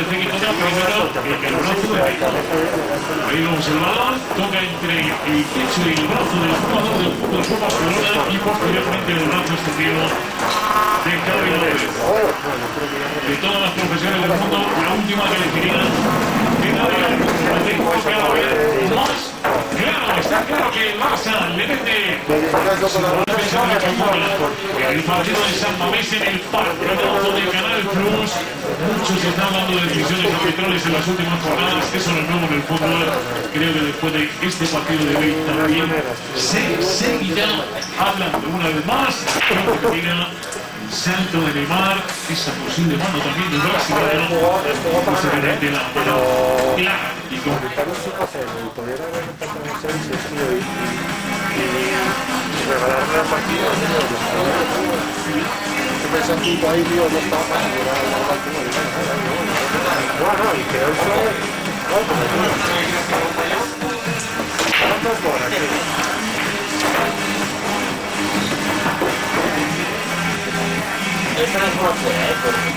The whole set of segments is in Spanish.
parece que toca primero el brazo de Rico. Ahí vemos el balón, toca entre el pecho y el brazo del jugador del Fútbol Club Barcelona y posteriormente el brazo extendido de Javi López. De todas las profesiones del mundo, la última que elegirían era de cada vez más. Claro, está claro que el Barça le mete el partido de San Mamés en el partidazo de Canal Plus. Muchos están hablando de decisiones arbitrales en las últimas jornadas. Eso no es nuevo en el fútbol. Creo que después de este partido de hoy también se seguirá hablando una vez más. Santo de Neymar, esa posible mano también del brasileño, posiblemente la clara y con regalarle la partida pensando ahí, tío, no estaba para llegar a la no, y que eso ¿cuántas horas? Esta no es una fuera,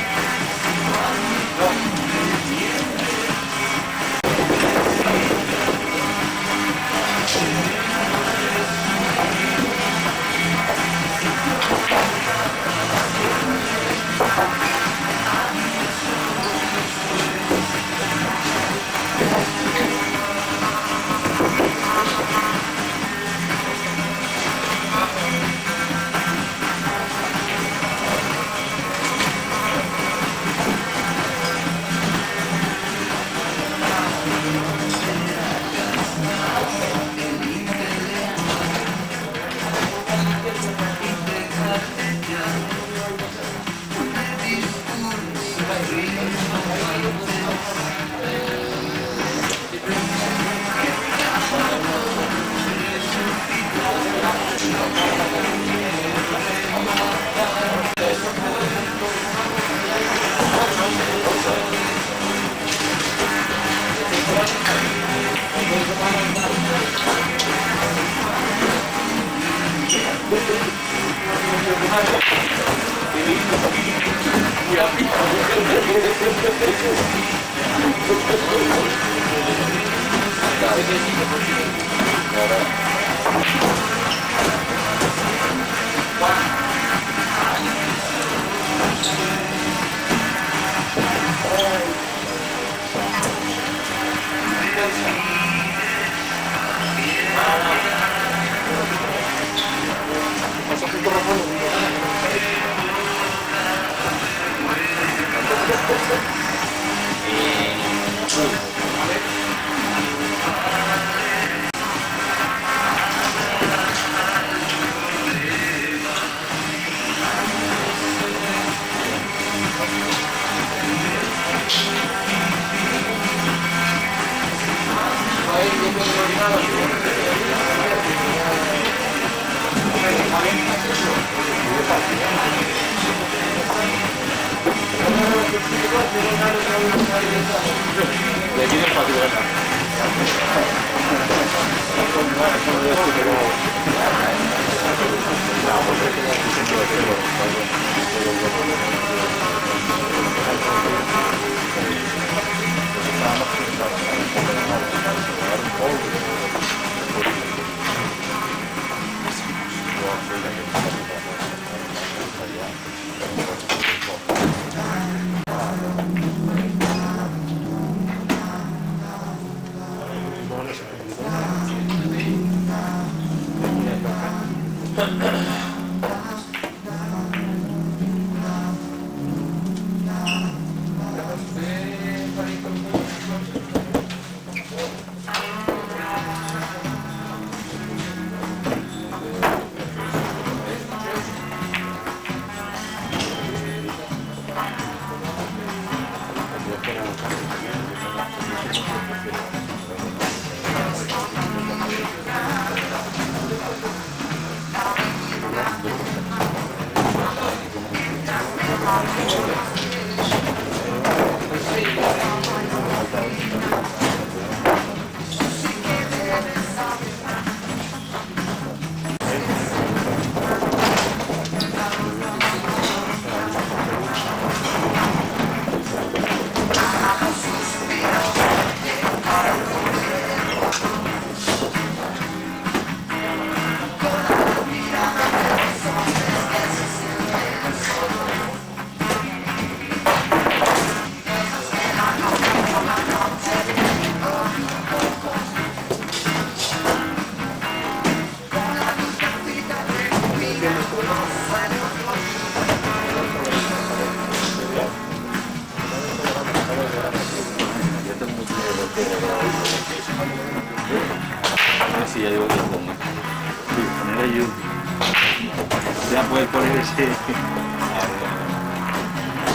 Sí.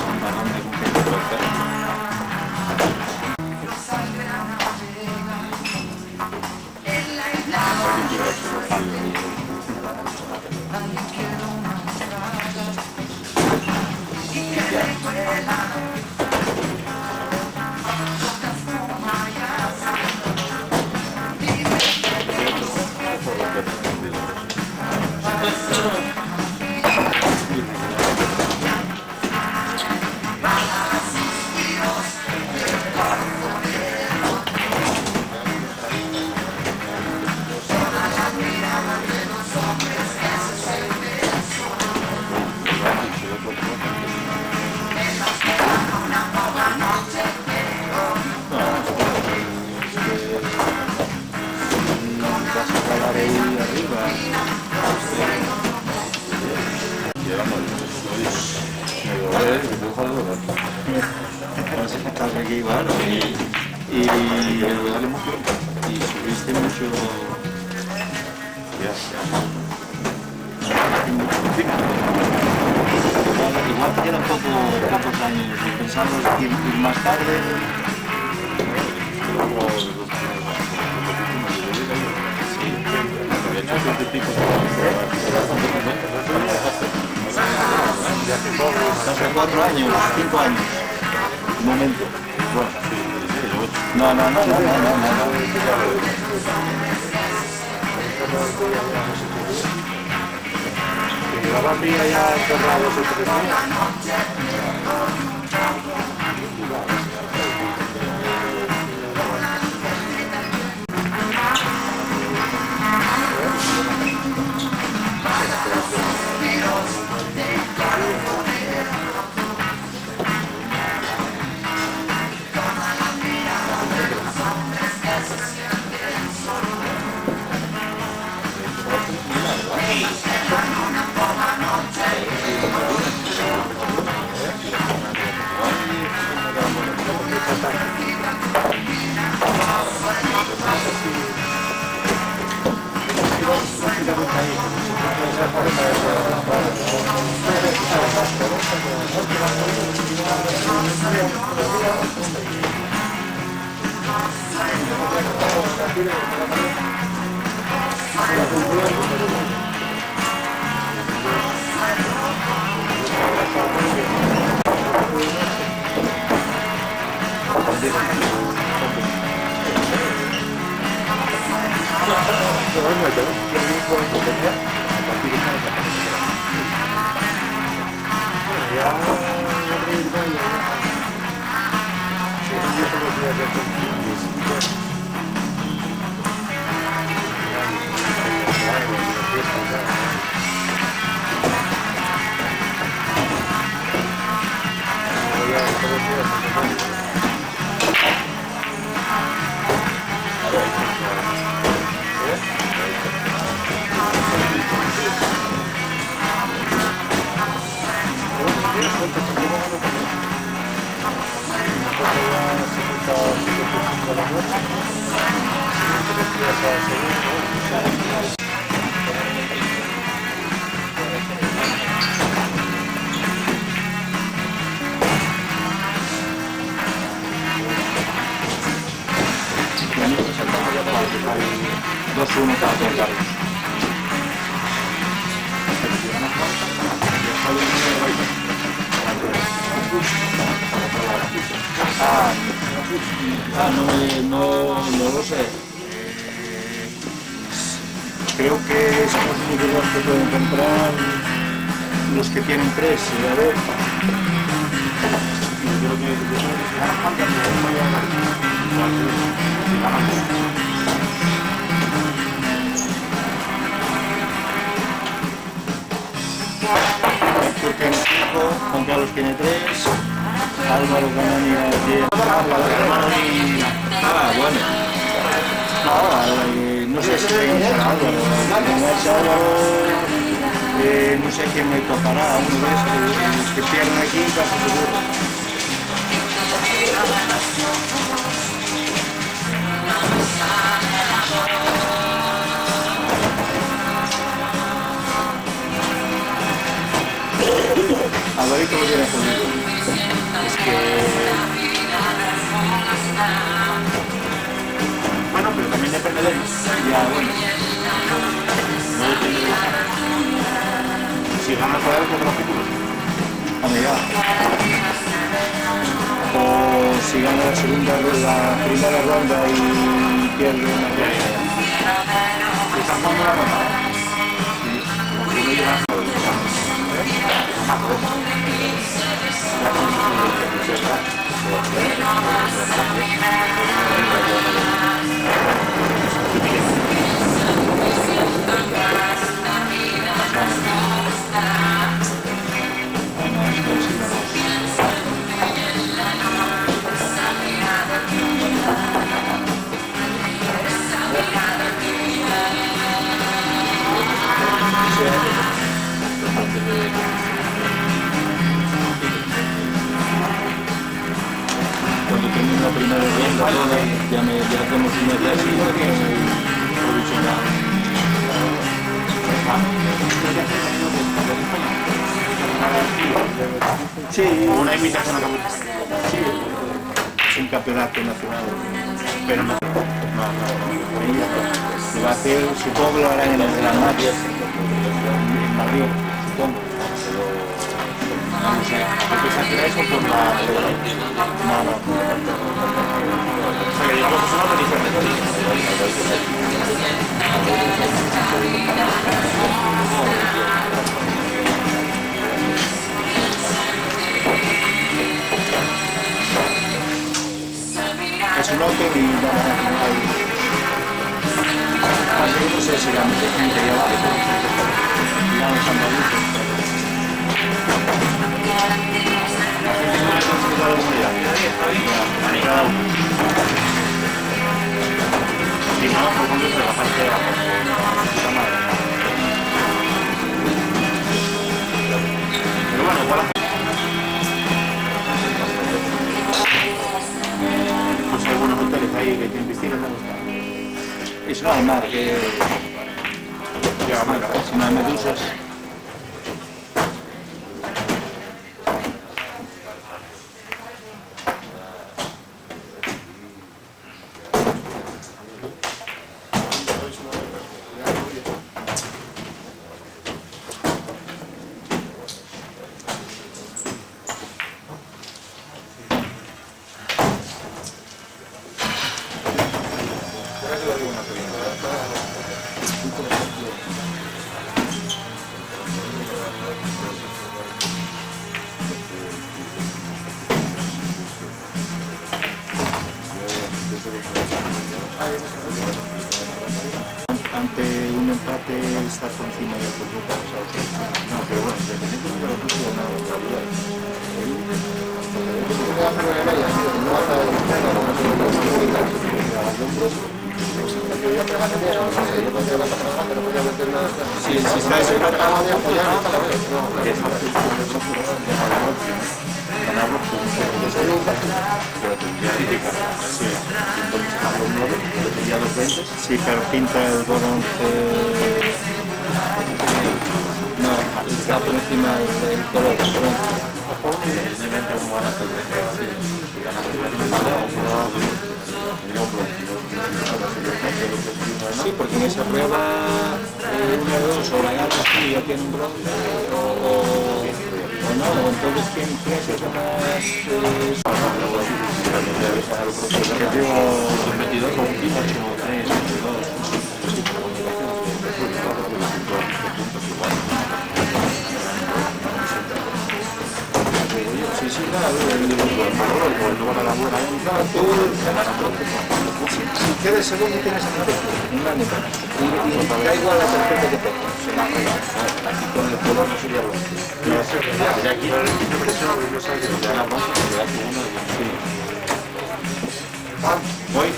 Un balón de confianza. Aquí igual, y subiste mucho. Igual te quedan pocos años y pensamos ir más tarde. Hace 4 años, 5 años. Un momento. No. ¿Llevaba mía ya encerrados o 3 días? No lo sé. Creo que son los únicos que pueden comprar los que tienen 3. A ver. Yo creo que tiene 5, Juan Carlos tiene 3, Álvaro Canania tiene... bueno. No sé si tengo Álvaro. No sé quién me tocará, uno de esos que pierden aquí, casi seguro. Bueno, pero también depende de ellos. Ya, bueno. No depende de ellos. Si gana por algo, otro título. Amiga. O si gana la primera ronda y pierde una ronda. Si está jugando la ronda. Sí. Porque no llega a cuando termine la primera ronda, ya hacemos una clasificación provisional. Sí, una invitación a campeonato. Sí, es un campeonato nacional, pero no. Se va a hacer, supongo que lo harán en la María, en Madrid, supongo. No sé, ¿qué se hace eso por la... No. O sea, que digamos que es una organización de es un open y así no sé si la interior digamos andaluces. Si no, por ejemplo, se la parte de abajo. Pero bueno, igual pues hay algunos hoteles ahí que tienen piscinas, me gusta. Es no hay mar que... Si no hay medusas. Ante un empate está por encima del Portugal. No, pero bueno, independientemente de lo que sea una realidad. Si está ese ganarlo, pero tendría que llegar. Sí. Entonces ganarlo un 9, le tendría 2-20. Sí, pero pinta el bronce. No, está por encima del color del bronce. Evidentemente uno gana hasta el 13. Si gana el 13, sí, porque en esa prueba 1-2 o la gana sí ya tiene un bronce o no, entonces ¿quién es el que más que tengo 22 o 18 o 3 o 2 sí, claro, no van a la buena si quieres segundo tienes un año y da igual la tarjeta que tengas se la regala aquí con el color no sería blanco desde aquí no sabes que se da blanco se da segundo voy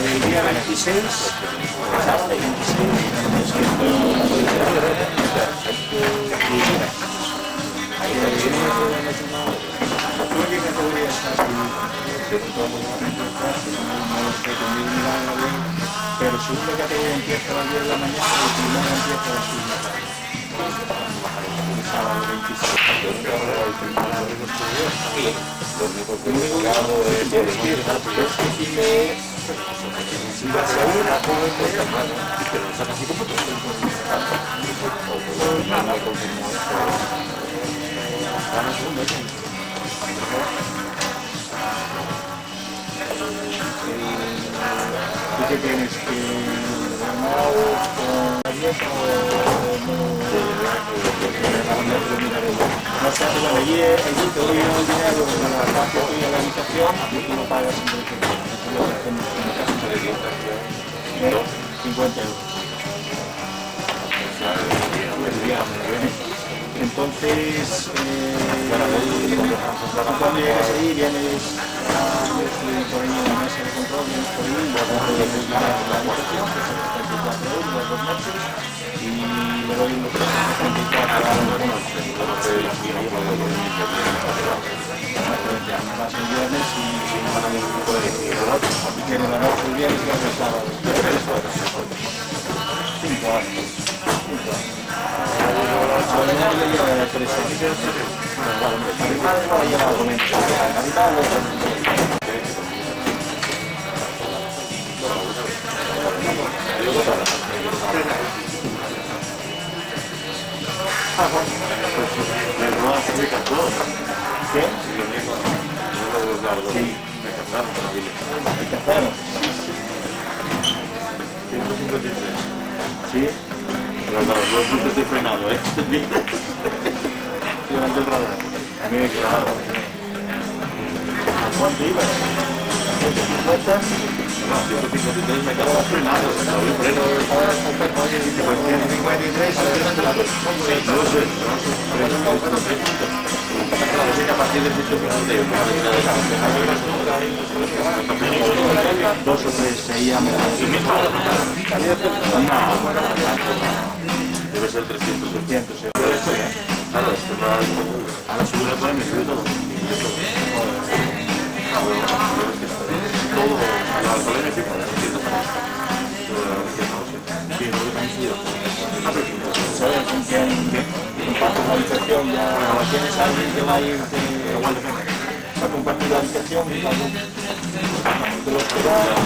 El día 26, sábado 26, pero segunda categoría empieza a las 10 de la mañana y el primero empieza a las 6 de la tarde. El sábado 26. Lo único que tienes que decirle si vas a ir a todo el mundo, pero no sabes así como tú. ¿Tú qué tienes que ganar con dieta no sé, bueno, allí te doy el dinero de la parte tuya de la habitación y tú lo pagas en el 50 euros. Entonces, cuando llegas ahí, vienes por ahí en la mesa de control, vienes por ahí, y la habitación, que son 34 euros las 2 noches, y le doy los 34 euros. Vas el viernes y tiene la noche el viernes y el sábado. 5 años. ¿Qué? Sí. Sí. Pero claro, no estoy frenado, Durante el radar. Bien, claro. ¿Cuánto iba? 150. No, 153 me quedaba frenado. Pero ahora es un poco, oye, dice, pues 153, no sé. Claro, sí que a partir de 151. Dos o tres se llaman. Debe ser 300 euros. Claro, ahora sube la plana y sube todo. Todo, la plana y ¿sabes con quién compartes la habitación? ¿Tienes alguien que va a ir a compartir la habitación? ¿Te lo esperas?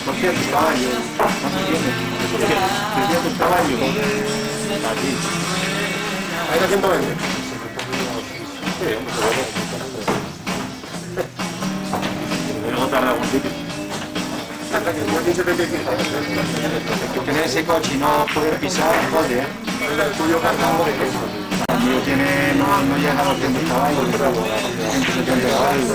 Por cierto, caballo, caballo. ¿Hay a 120? Sí, hombre, no tarda algún sitio. que tener ese coche y no poder pisar, joder. El mío tiene, no llega a los 100 caballos, 170 caballos.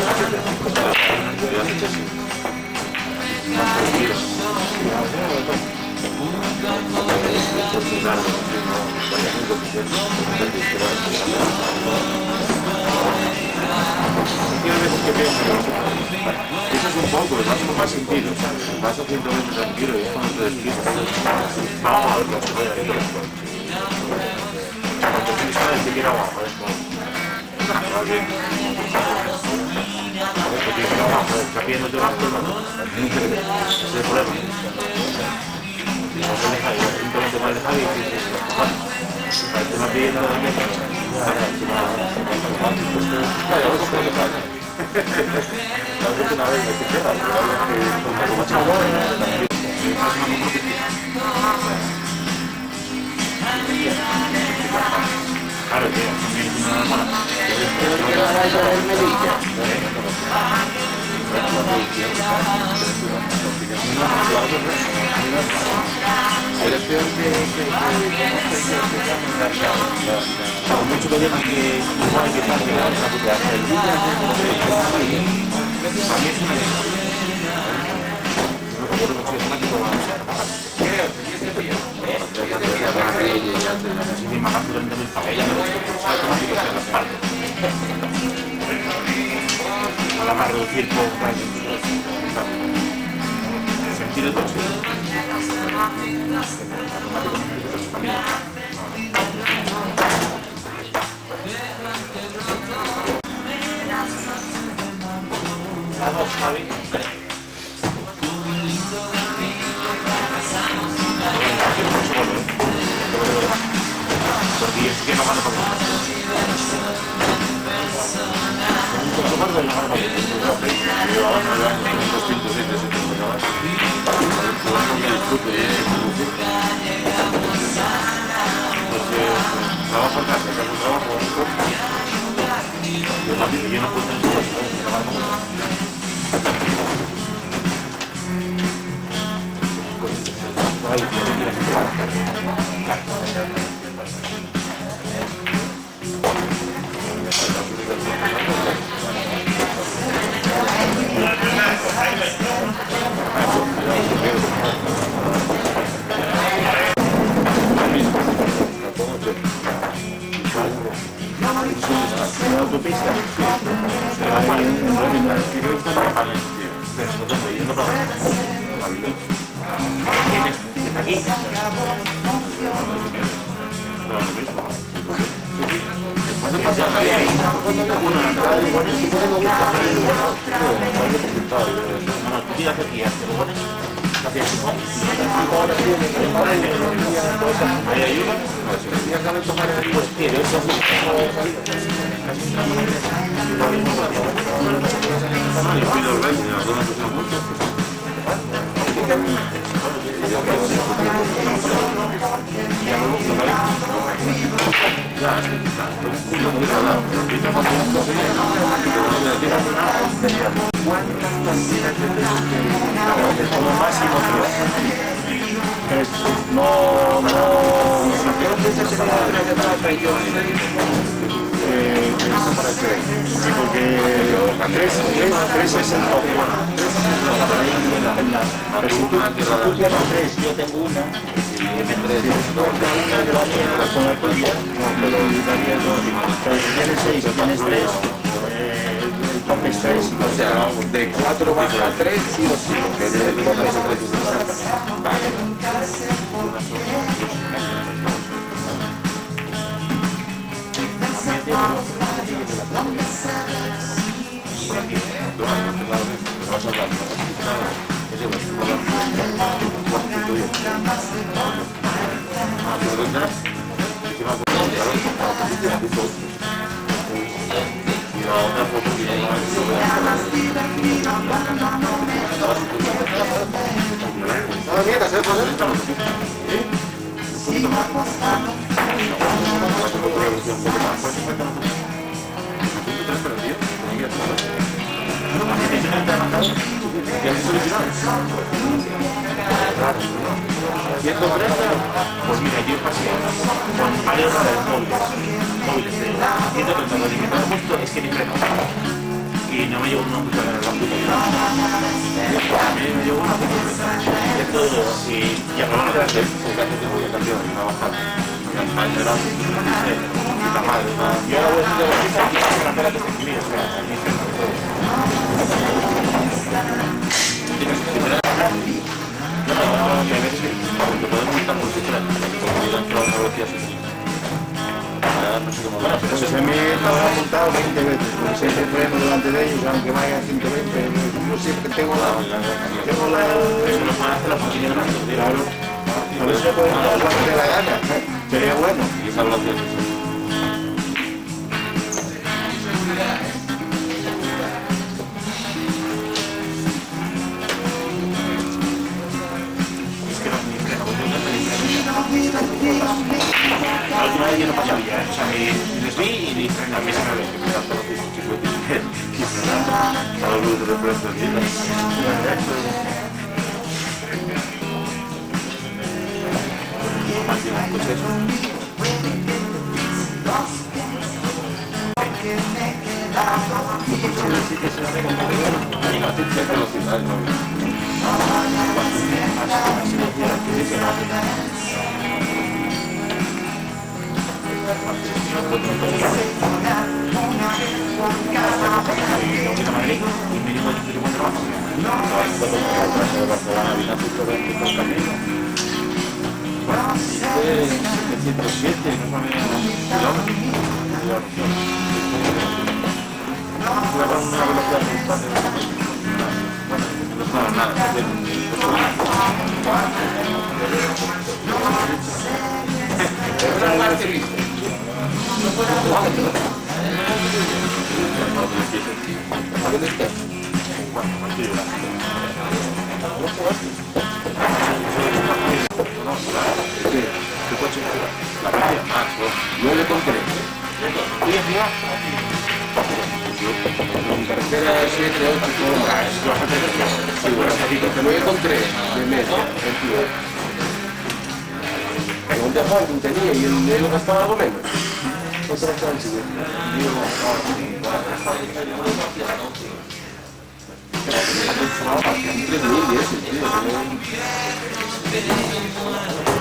Eso es un poco, el vaso con más sentido. El vaso 120 tranquilo y es cuando te despiertas. Vamos a ver lo que voy a hacer. Cuando tienes que decir abajo, es como... Va bien. Porque tienes que abajo, está pidiéndote las cosas, ¿no? Ese es el problema. No se deja, simplemente va a dejar y dices, bueno, te va pidiendo la meta. Claro, eso es lo que pasa. Una vez me queda, claro, que mucho que digan que igual que pasa que vamos a putear el día para más reducir sentir el coche. Vamos, Javi. Porque es que no van a pasar. Trabajo en casa, trabajo yo también, yo no puedo tener Sí, porque 3 es el top. Pero si tú tienes 3, yo tengo una, con la tuya, pero si tienes 6 y tienes 3, el top es 3. O sea, de 4 baja a 3, sí o sí, porque el top es 3. Vale. ¿Tienes original? 130. Pues mira, yo pasé con varios radares móviles de 130 y que todo puesto es que ni freno. Y no me llevo una puta de la puta. A mí me llevo una puta. Esto y ya no me da Porque hace tiempo que cambió, me va a bajar. yo ahora voy a hacer la pista y la pera que se escribía, o sea, ni freno. Que a veces lo podemos montar por si trae. Como digan que vamos a velocidad así. No sé cómo va. Pues a mí me lo han montado 20 veces, porque siempre freno delante de ellos, aunque vaya a 120, yo siempre tengo la... Eso lo pueden hacer las máquinas grandes. Claro, a ver si pueden dar lo que dé la gana, sería bueno. Y esa velocidad es eso. La última vez yo no pasaba ya, o sea, les vi y dije, a mí se me ve, que me da todo lo que A los grupos de referencia del día. Máquina, pues eso. ¿Qué velocidad? y mínimo de 50 más. de Barcelona vino a justo 20 por camino. Dice 707, no sabía kilómetros. Fue con una velocidad constante. No, nada. Es una martirista. ¿Dónde está? ¿Qué coche? La media. Ah, 9,3. ¿Y arriba? En carretera 7, 8, sí, bueno, 9,3 de media. ¿Dónde Juan tenía? ¿Y el negro gastaba algo menos? Otra chance.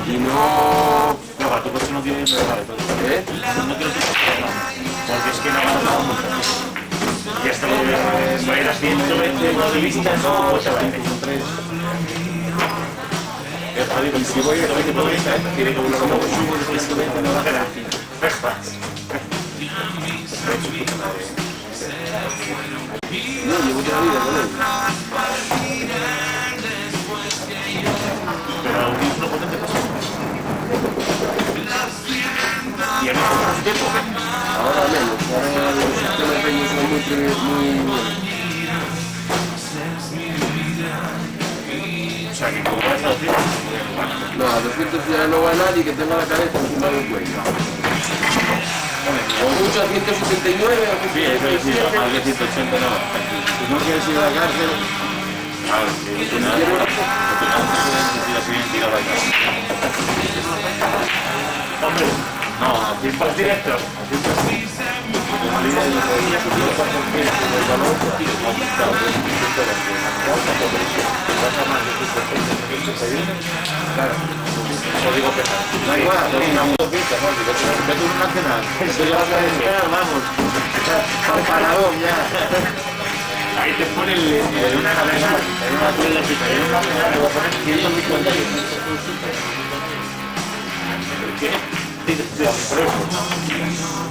Y no... No, para tu coche no tiene que pagar. ¿Eh? No quiero que porque es que no va a dar mucho. Y hasta lo que va a ir a 120 no de vista, no, pues se va a ir. Y si voy a 120, Tiene que uno como subo de 120 no va a quedar. no, llevo otra vida con él. Pero es una potente cosa. Y a mí por más tiempo. Ahora menos, ahora los sistemas de ellos son muy... O sea, que como vas a decir, No, a 200 ya no va nadie que tenga la cabeza encima del cuello. O mucho a 179 o sí, eso es decir, más de 180 no. Si no quieres ir a la cárcel, Claro, que no quiero la Hombre, no, tiempos directos. claro, código pesado. Da igual, una motocicleta, ¿no? Vete un nacional. Eso ya vas a esperar, vamos. Paradón ya. Ahí te pone una cadena, en una tuya de pita, en una cadena le voy a poner 150 euros. ¿Qué?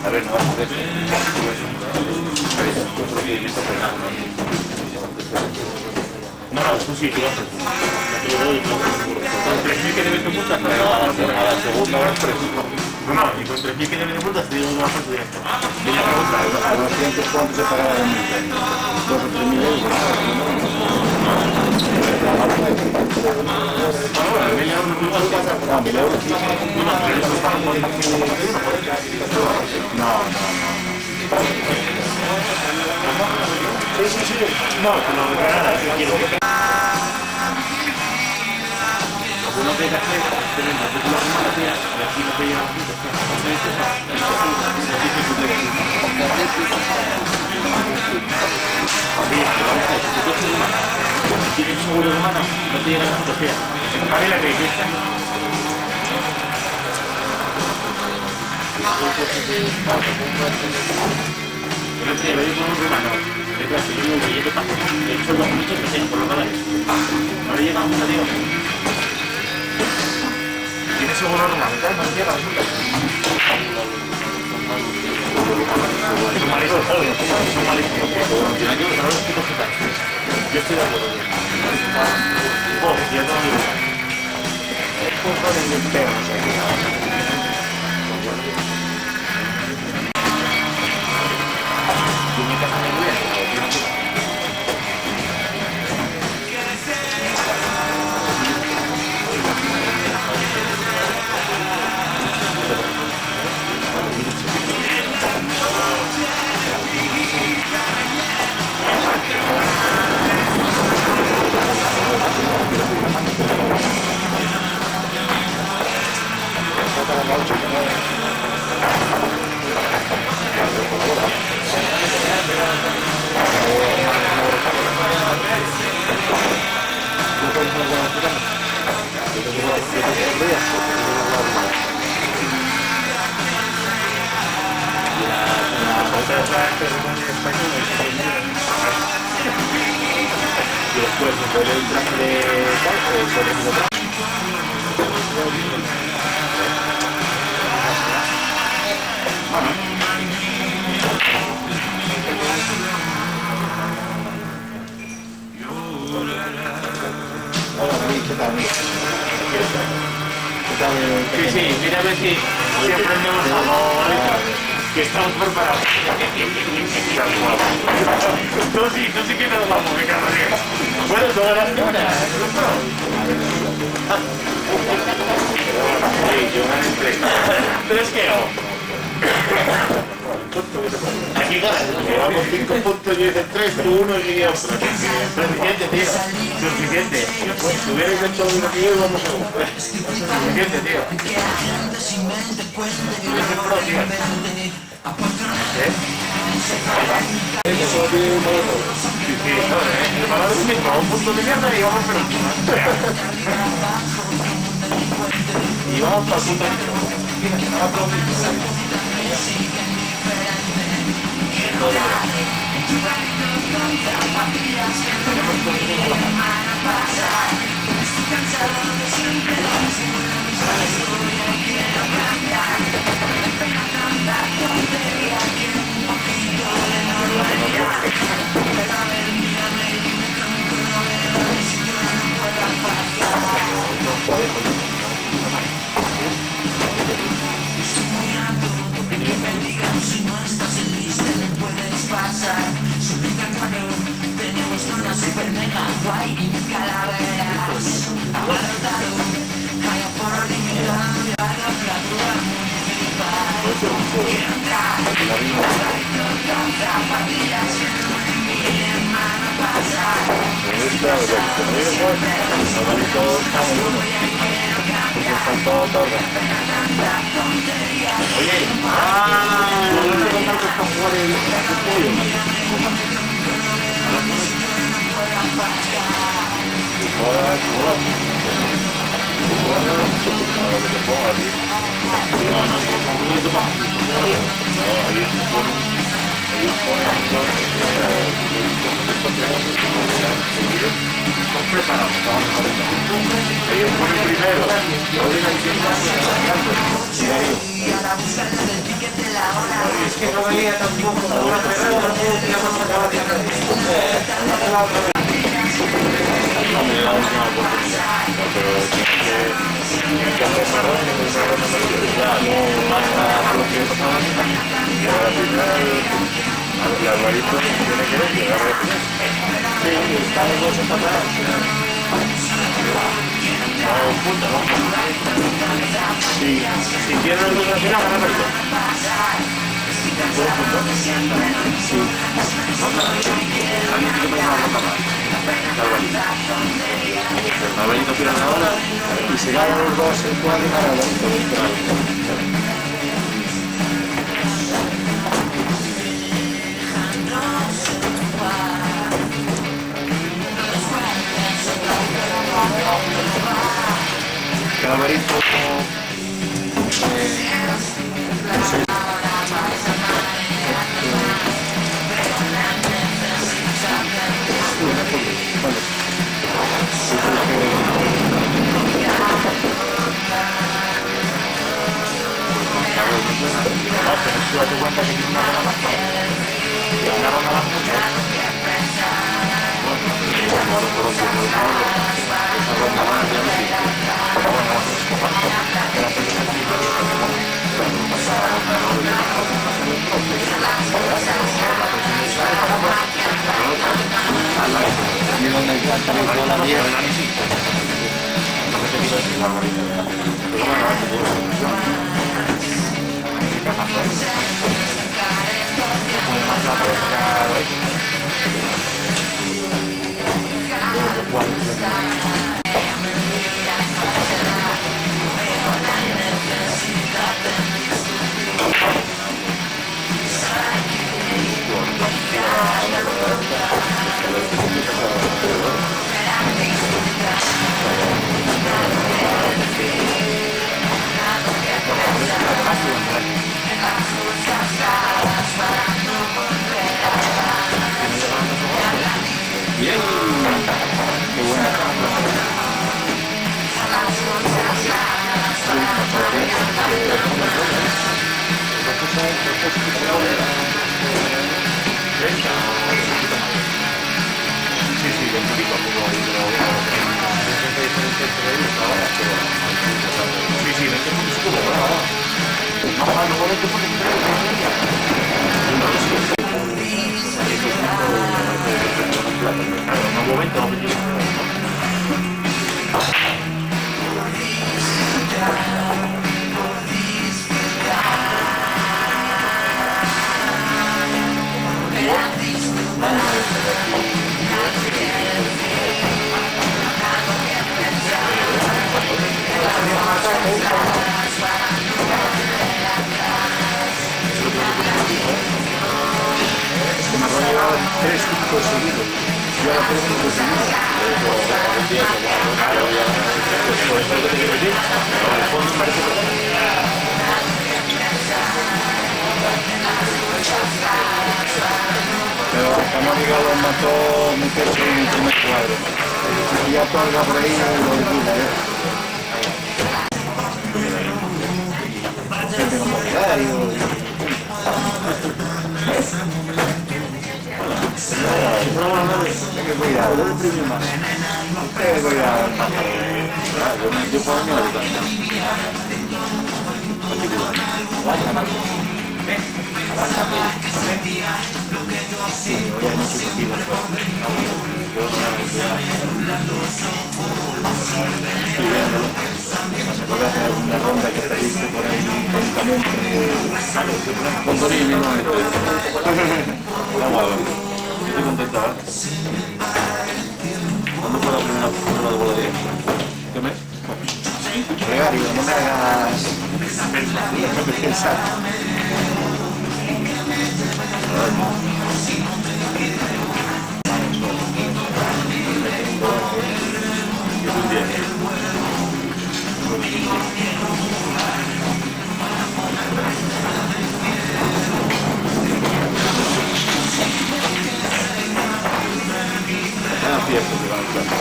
A ver, no vas a hacer procedimiento penal, No, eso sí, tú haces. Ya te lo doy, ¿no? Con 3.000 que debes de multas, no, a la segunda va el precio. no, y con 3.000 que debes de multas te digo que vas a hacer directo. Y la pregunta, A 200 cuánto se pagará de multa. 2 o 3 mil euros. bueno, el 1.000 euros no vas a No, 1000 euros sí. no, pero eso está como 1.000 No. Sí, sí, sí. No, no me nada, yo quiero que... Como no te das cuenta, te ven la película de Matías, y aquí no te llegan los puntos, si tienes un seguro de mano, no te llegan los puntos, tía. Vale la que dijiste. El otro día lo digo con un rumano, de clase, yo digo, ¿qué pasa? De hecho, los muchos que sé, por los dólares. No le llega a un tío. ¿Tienes seguro rumano? No le llega a un tío. Es un malito, ¿sabes? Es un malito. Yo estoy de acuerdo. Oh, yo también. Es un problema de perros. Y después, después del traje de tal, sobre el traje. Sí, sí, mira a ver si aprendemos algo que estamos preparados. Tú sí que nos vamos, me cago en Dios. Bueno, todas las horas. Sí, yo gané 3. ¿3 qué hago? Aquí ganas. Llevamos 5 puntos, yo hice 3, tú 1 y yo otro. Suficiente, tío. Suficiente. Si hubierais hecho lo que yo, vamos a buscar. Suficiente, tío. Es el pro, tío. Sí, sí, el valor es el mismo, un punto de mierda y vamos por encima. Y vamos para el punto de mierda. Si quieren los dos al final, ganan el Alvarito quiere ahora. Y si ganan los dos, el cuadro gana Alvarito. Que Alvarito no sé. Tú date cuenta que tiene una ronda más. Una ronda más mucho. Esa ronda más ya no existe. Y donde encanta la bola vieja. Tres títulos seguidos. Yo ahora 3 títulos seguidos. Por eso es lo que te quiero decir. En el fondo parece que... Pero Canóniga lo mató meterse en el primer cuadro. Y ya colga por ahí lo liquida, gente como Hilario. Hay que cuidar, no le prime más. Hay que cuidar el pájaro. Yo puedo mirar sí, hoy hay muchos equipos. Estoy viéndolo. Se puede hacer una ronda que perdiste por ahí con Torino, ¿no? Vamos a ver. Estoy contento, ¿verdad? ¿Cuándo fue la primera prueba de bola de 10? ¿Qué mes? Gregario, no me hagas pensar. Es un 10. Fiesta que van a estar.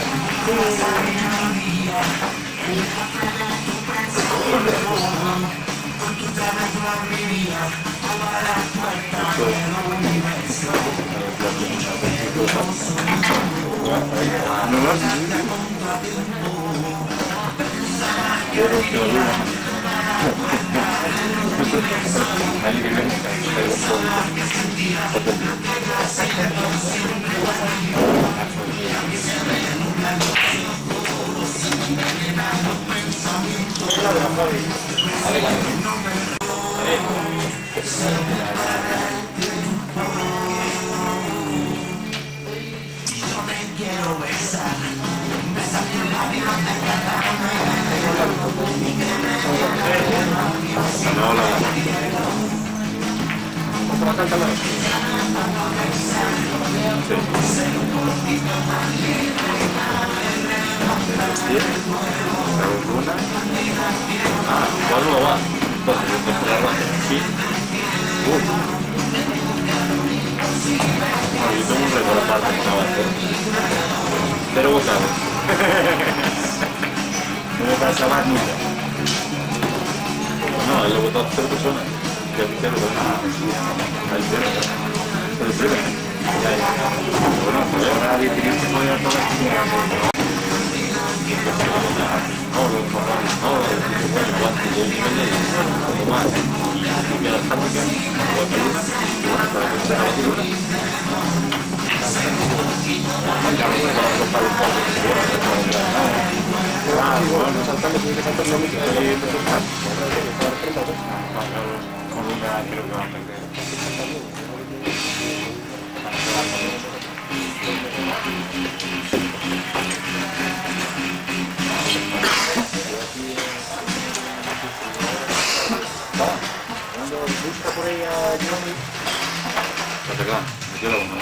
¿Cuál no va? Entonces, sí. Yo tengo un récord aparte que estaba hacer. 0 bocados. No me pasa más nunca. No, él lo votó 0 personas. Que es 0, hay 0. Pero 0. Bueno, pues Ahora tienes que poner todas las comunidades. Busca por ahí a Johnny. Me quedo una.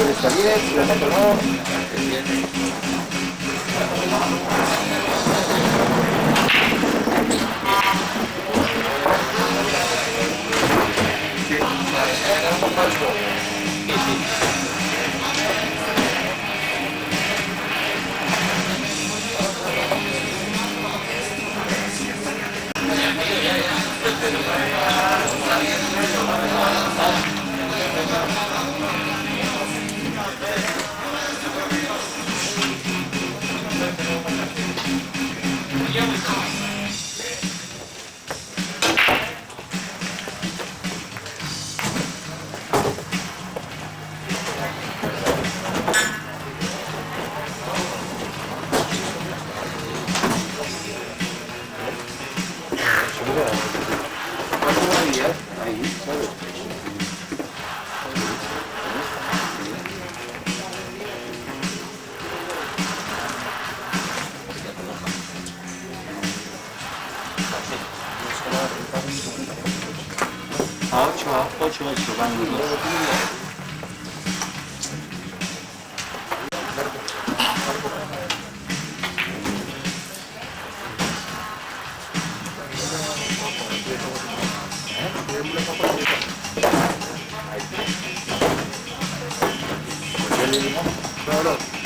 Está bien, lo meto no. A 8 van los dos.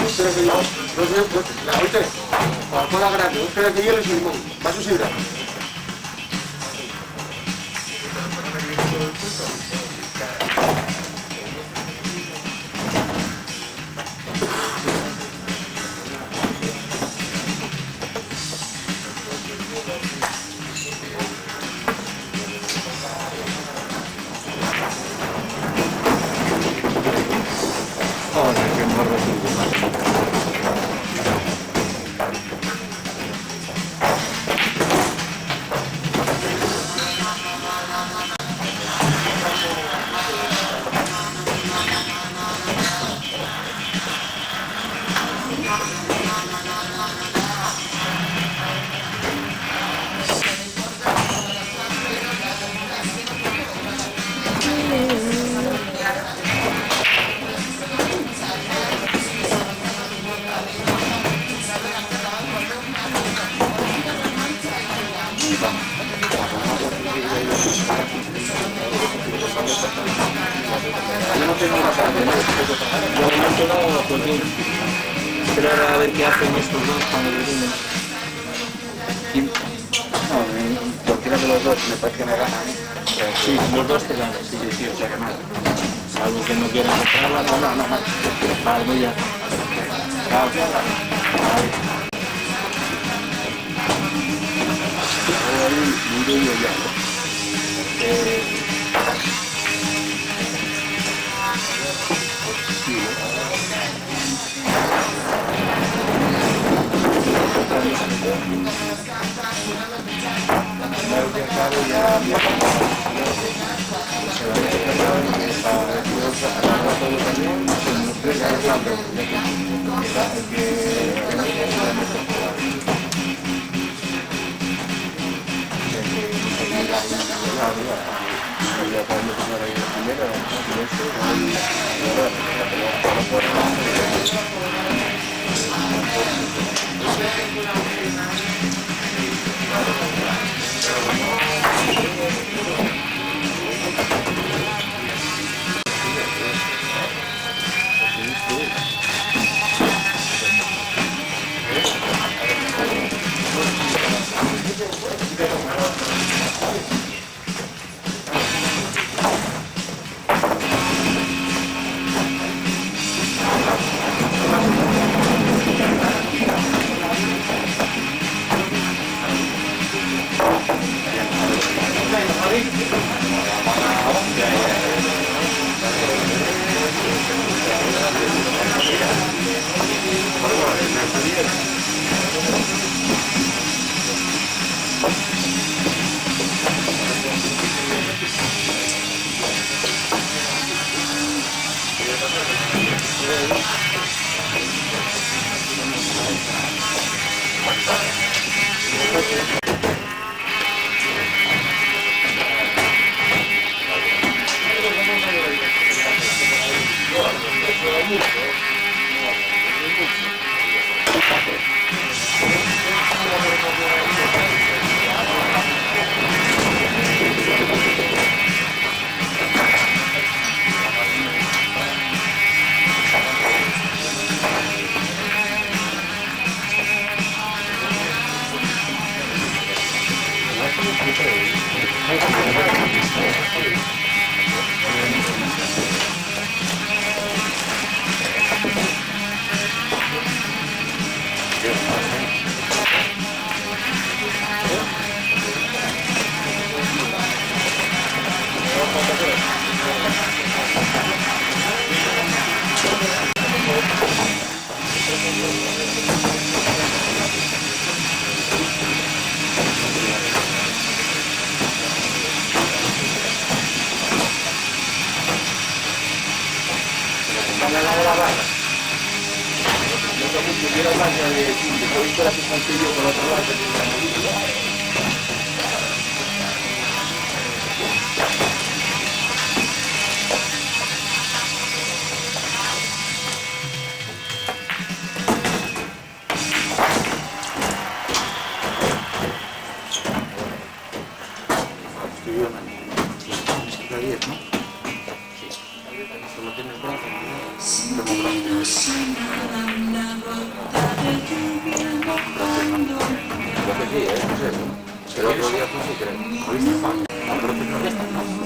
Espera que yo, ahorita, Coca-Cola grande, espera que hielo y limón, vaso sidra. Yo no tengo más arte, ¿no? De momento no, porque esperar a ver qué hacen estos dos cuando terminen. No, cualquiera de los dos me parece que me gana. Sí, los dos te ganan, sí. Sí, o sea que nada. Salvo que no quieran comprarla, no. Vale, voy ya. Chao. Ahí miro yo ya.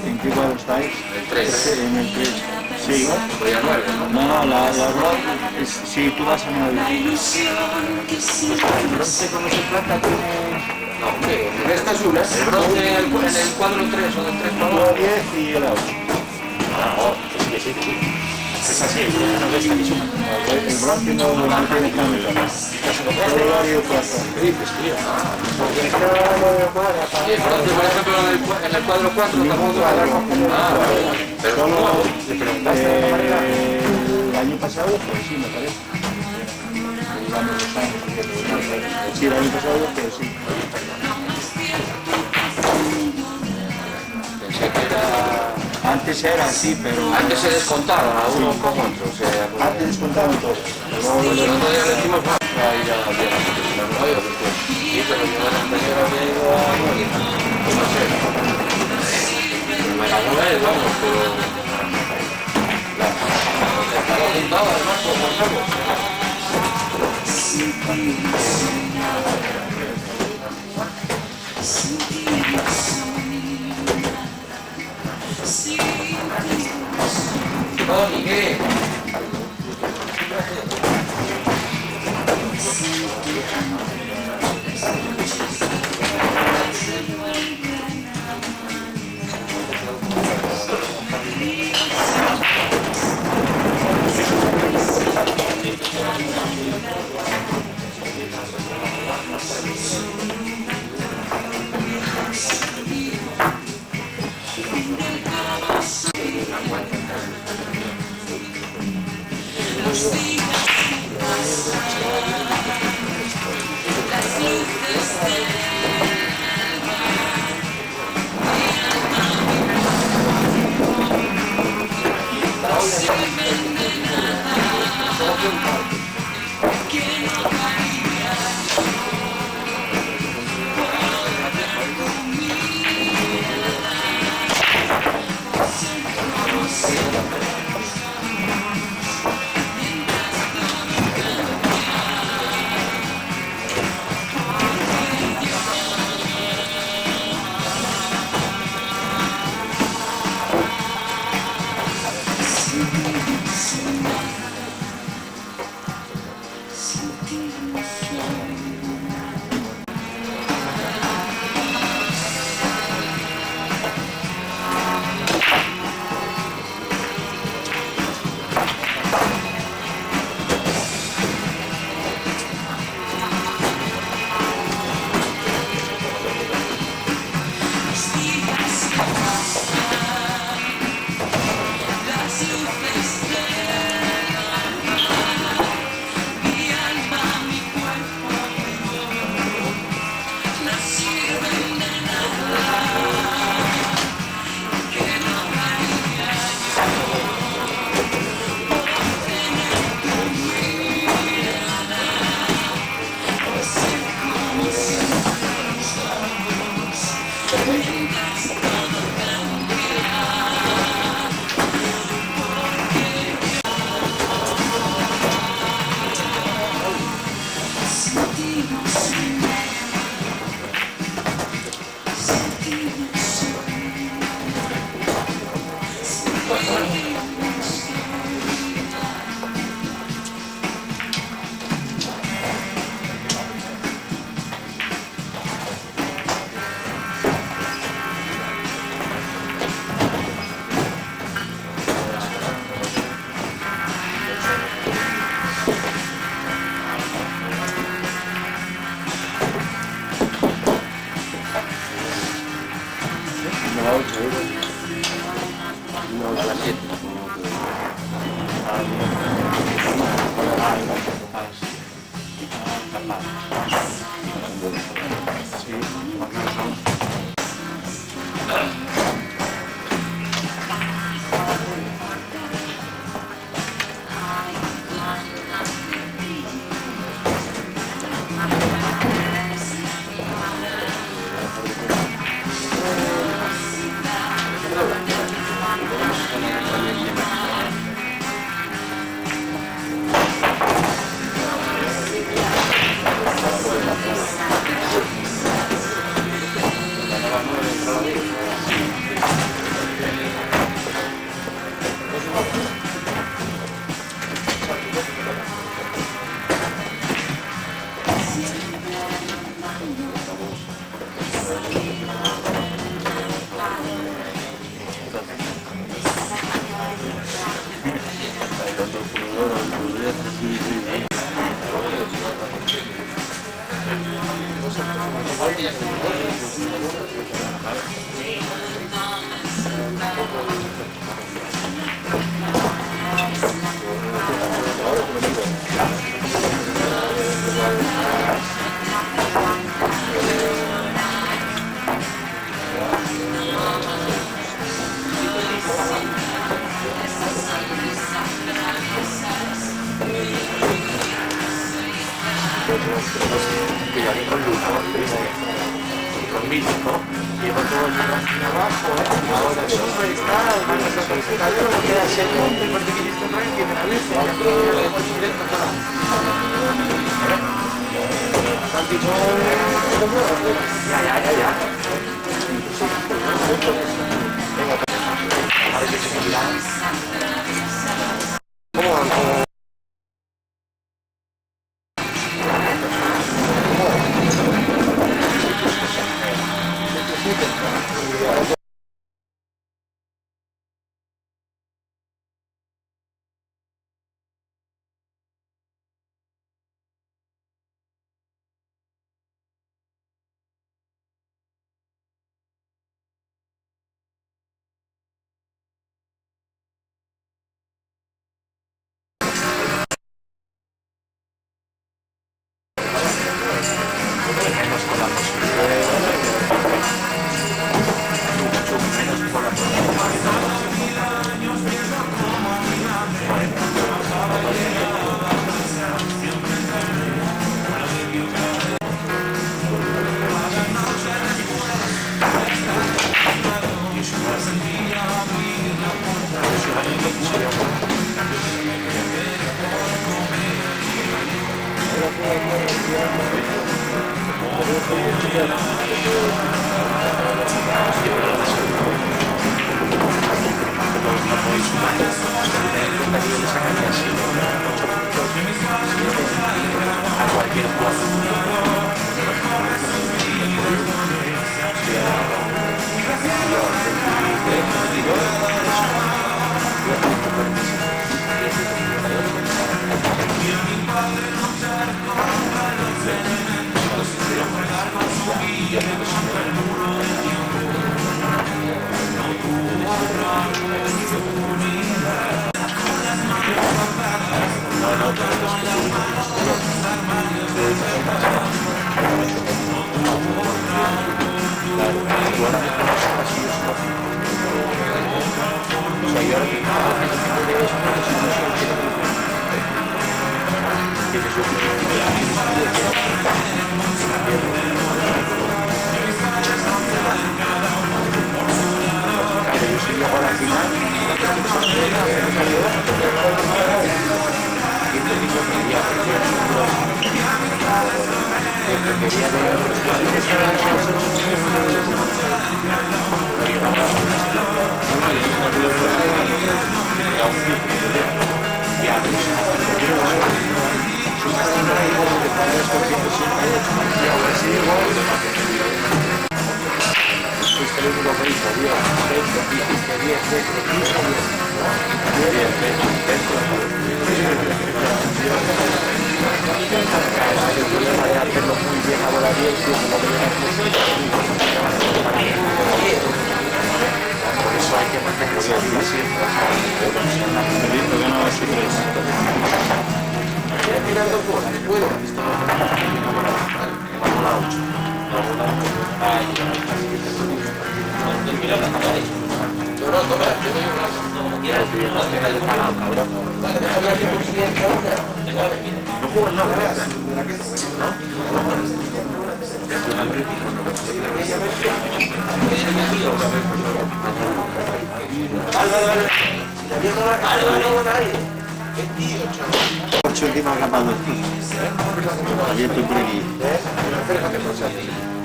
¿En qué cuadro estáis? El 3. En el 3. Sí. Voy a 9, ¿no? No, la sí, tú vas a 9. El bronce, como se plata, tiene... No, ¿qué? En esta azul, ¿eh? El bronce en el cuadro 3 o del 3 El 10 y el 8. Es así, no ves aquí suma. El bronce no tiene cambio. Solo el oro y el plata. ¿Qué dices, tío? Y el bronce, por ejemplo, en el cuadro 4 tampoco... Ah, pero Solo no, el año pasado, pues sí, me parece. Llevamos 2 años. Sí, el año pasado, pues sí. pensé que era... Antes era así, pero... Antes se descontaba uno con otro, o sea... Antes descontaban todos. Pues el otro día le decimos más a ir a la tierra, y pero yo era anterior había ido a 9, no sé. Alguna vez, vamos, pero... Estaba apuntado además con Juan Carlos. Tony, ¿qué? conmigo, ¿no? Llevo todo el día abajo, ahora sube, está, luego queda segundo y parte que listo ranking, me parece, otro directo para. Ya. A ver qué se me dirá. ¿Cómo van?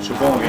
Supongo que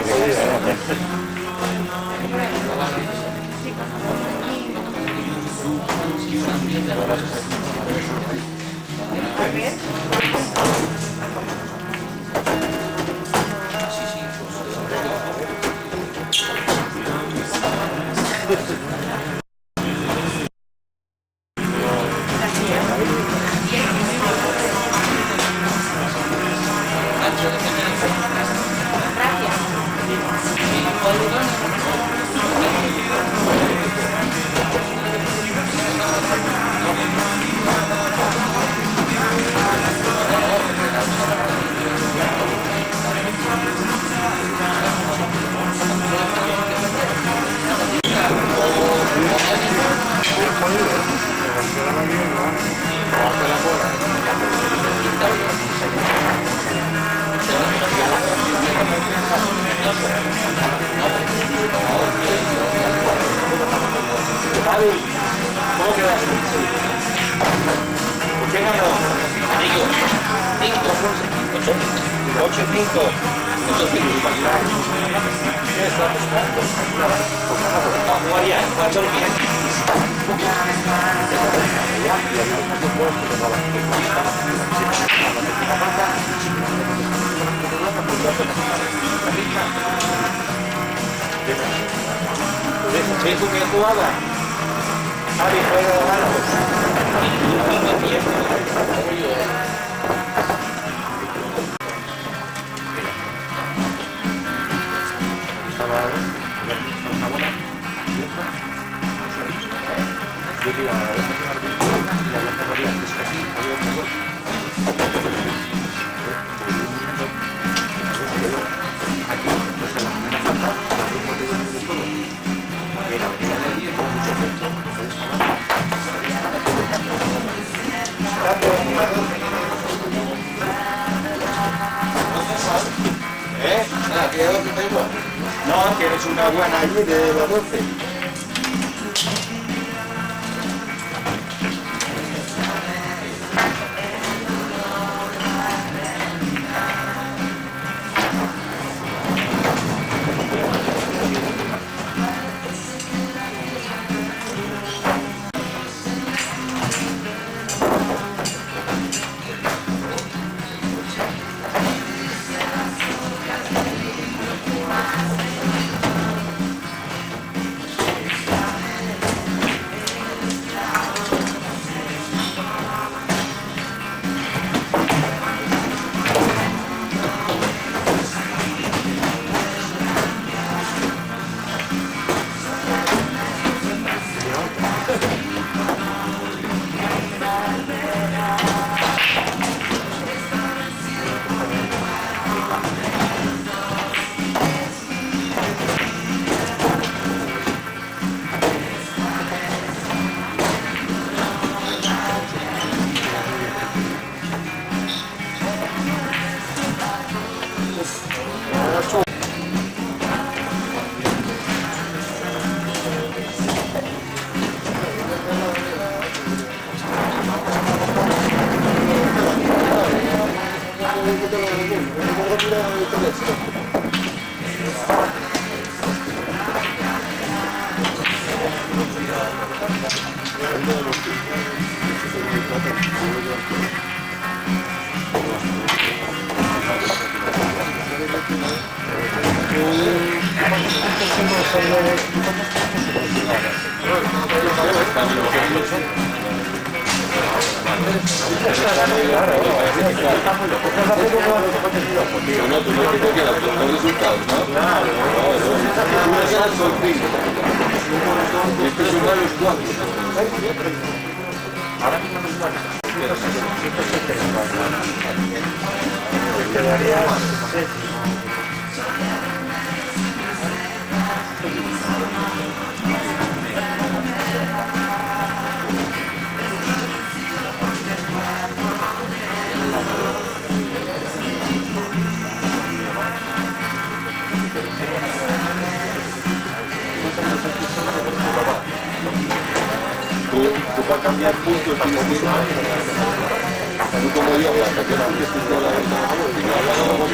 Javi, ¿cómo quedaste? ¿Qué ganó? Digo, 8-5. ¿Qué está buscando? No, jugaría, ¿cuánto el bien? ¿Ves que jugaba? Javi, juega de manos. No, tienes una buena allí de los 12. Tú para cambiar puntos tienes que ir tú como yo, hasta que no empieces toda la venta y no hagas la moto.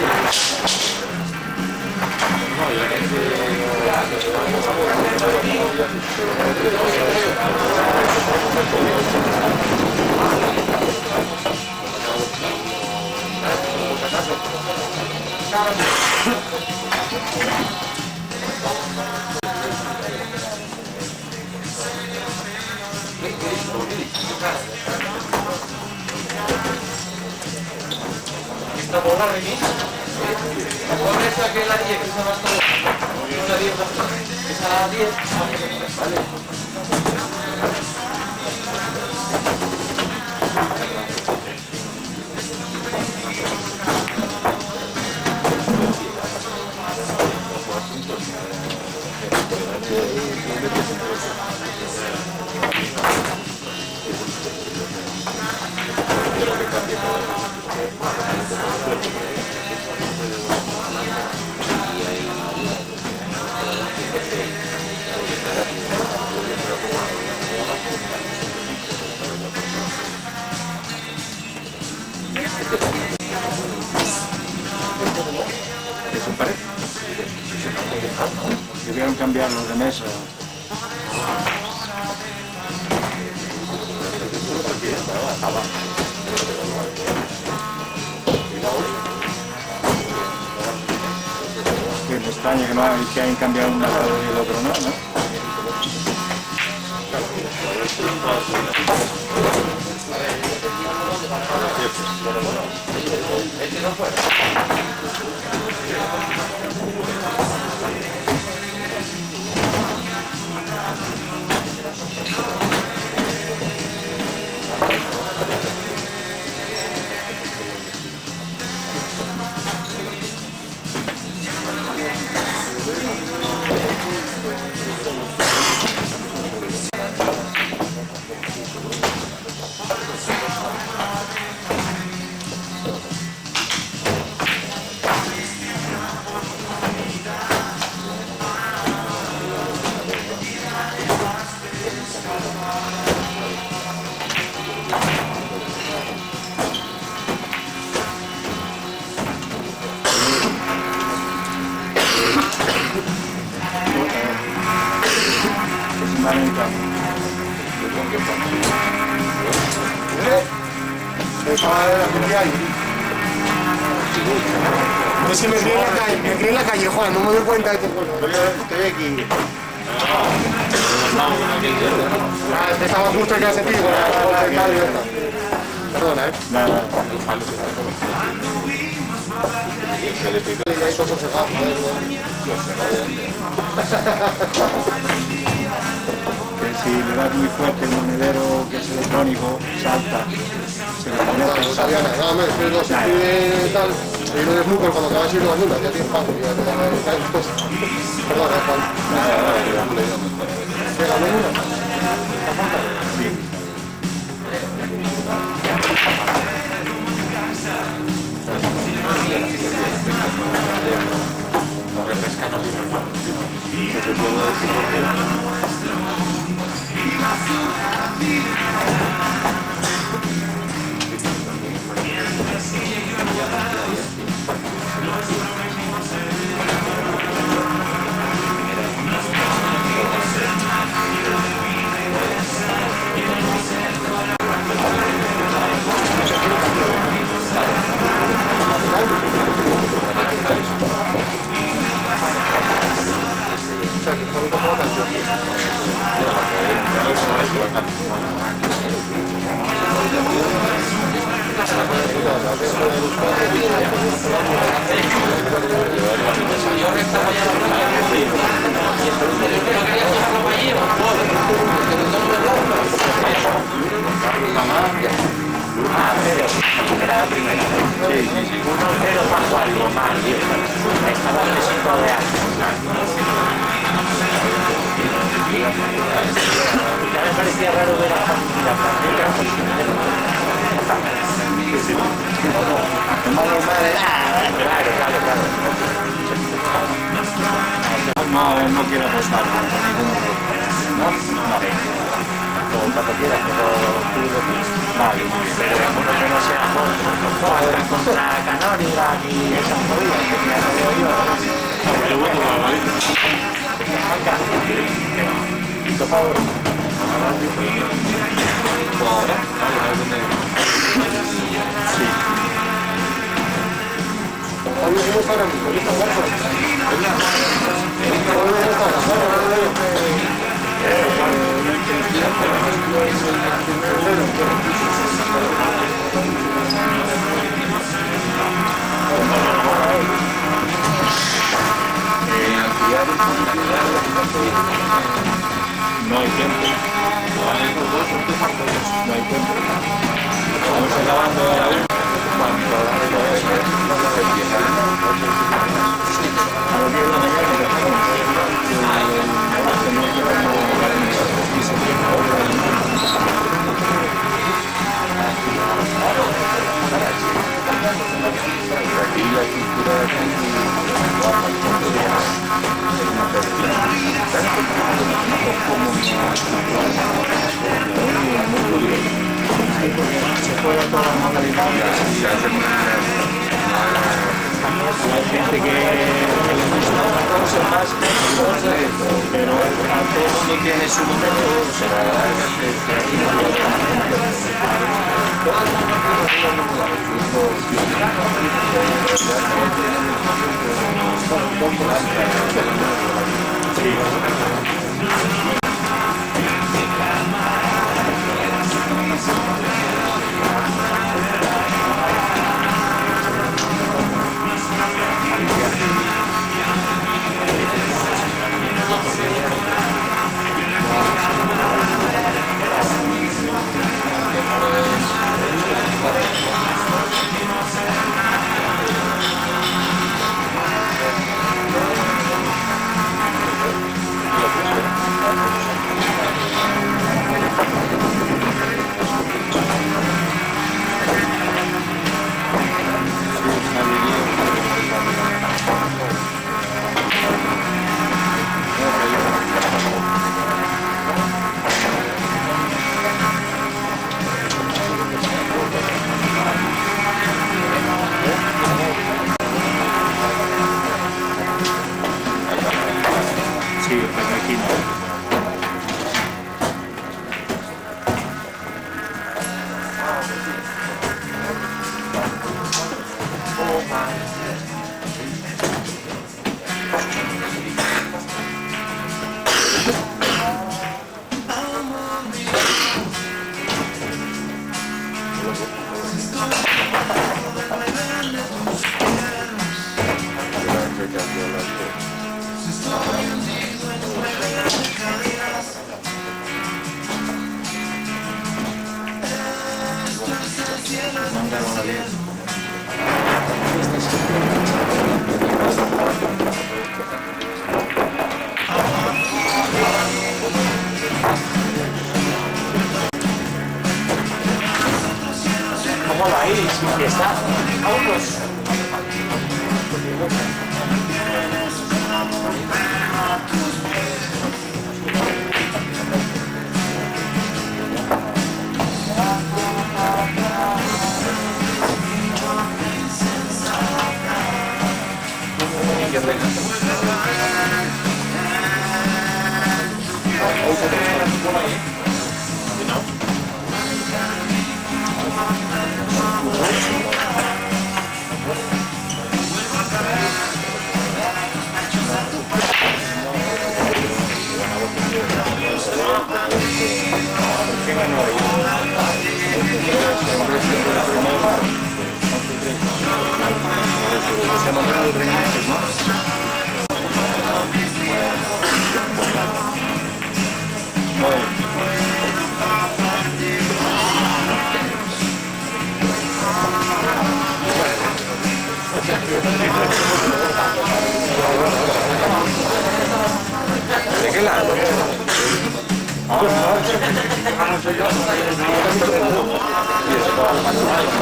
¿Esta bola de mí? La bola esa que es la 10, que esa va a estar la 10, esa la 10, vale. cambiar los de mesa. Que me extraña que no hay, que hayan cambiado un marcador y el otro no, ¿no? Es que me crié en la calle, Juan, no me doy cuenta de que estoy aquí. Estaba justo aquí hace tiempo, perdona, Nada. Que si le das muy fuerte el monedero que es electrónico, salta. Se le conecta. no sabía nada, nada más, es lo que tal, y lo de snooker cuando acabas de ir a la luna, ya tienes paso, ya te dan después. Perdona, Juan. ¿Llega la luna? No quiero apostar por ninguno de ellos. ¿No? Cuando quieras, pero tú lo piensas. Vale, pero uno que no sea contra Canóniga ni esas movidas que ya no veo yo. ¿Listo, Pablo? Sí. ¿Cómo está ahora mismo? ¿Listo, No hay tiempo. No hay tiempo. Estamos acabando ahora. A las 10 de la mañana tiene su momento, se la ¿Cómo va a ir? Si está, vámonos. ¿De qué lado? Ah, no,